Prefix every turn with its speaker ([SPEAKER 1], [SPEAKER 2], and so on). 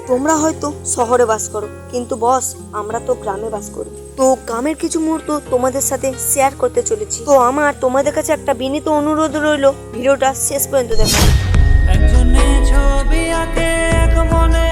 [SPEAKER 1] তোমরা হয়তো শহরে বাস করো, কিন্তু বস আমরা তো গ্রামে বাস করি। তো গ্রামের কিছু মুহূর্ত তোমাদের সাথে শেয়ার করতে চলেছি। তো আমার তোমাদের কাছে একটা বিনীত অনুরোধ রইলো, ভিডিওটা শেষ পর্যন্ত দেখো।
[SPEAKER 2] একজনে ছবি আঁকে এক মনে